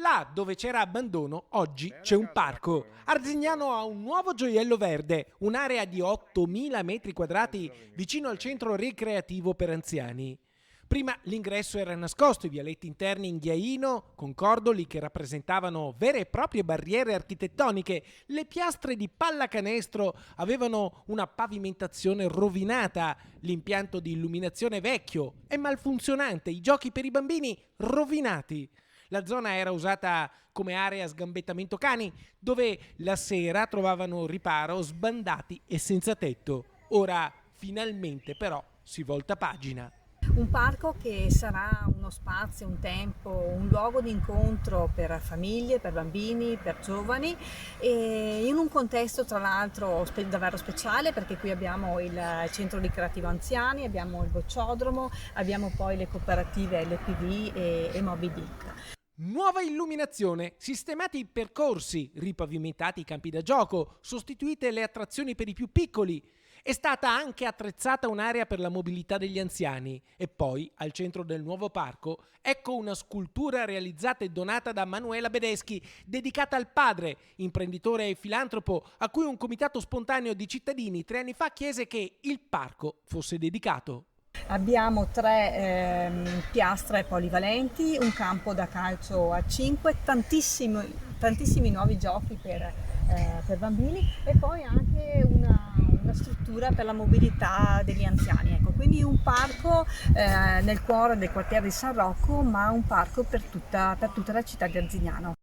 Là dove c'era abbandono, oggi c'è un parco. Arzignano ha un nuovo gioiello verde, un'area di 8.000 metri quadrati vicino al centro ricreativo per anziani. Prima l'ingresso era nascosto, i vialetti interni in ghiaino, con cordoli che rappresentavano vere e proprie barriere architettoniche. Le piastre di pallacanestro avevano una pavimentazione rovinata, l'impianto di illuminazione vecchio e malfunzionante, i giochi per i bambini rovinati. La zona era usata come area sgambettamento cani, dove la sera trovavano riparo sbandati e senza tetto. Ora, finalmente però, si volta pagina. Un parco che sarà uno spazio, un tempo, un luogo di incontro per famiglie, per bambini, per giovani, e in un contesto tra l'altro davvero speciale, perché qui abbiamo il centro ricreativo anziani, abbiamo il bocciodromo, abbiamo poi le cooperative LPV e Moby Dick. Nuova illuminazione, sistemati i percorsi, ripavimentati i campi da gioco, sostituite le attrazioni per i più piccoli. È stata anche attrezzata un'area per la mobilità degli anziani e poi, al centro del nuovo parco, ecco una scultura realizzata e donata da Manuela Bedeschi, dedicata al padre, imprenditore e filantropo, a cui un comitato spontaneo di cittadini 3 anni fa chiese che il parco fosse dedicato. Abbiamo 3 piastre polivalenti, un campo da calcio a 5, tantissimi nuovi giochi per bambini e poi anche una struttura per la mobilità degli anziani. Ecco, quindi un parco nel cuore del quartiere di San Rocco, ma un parco per tutta la città di Arzignano.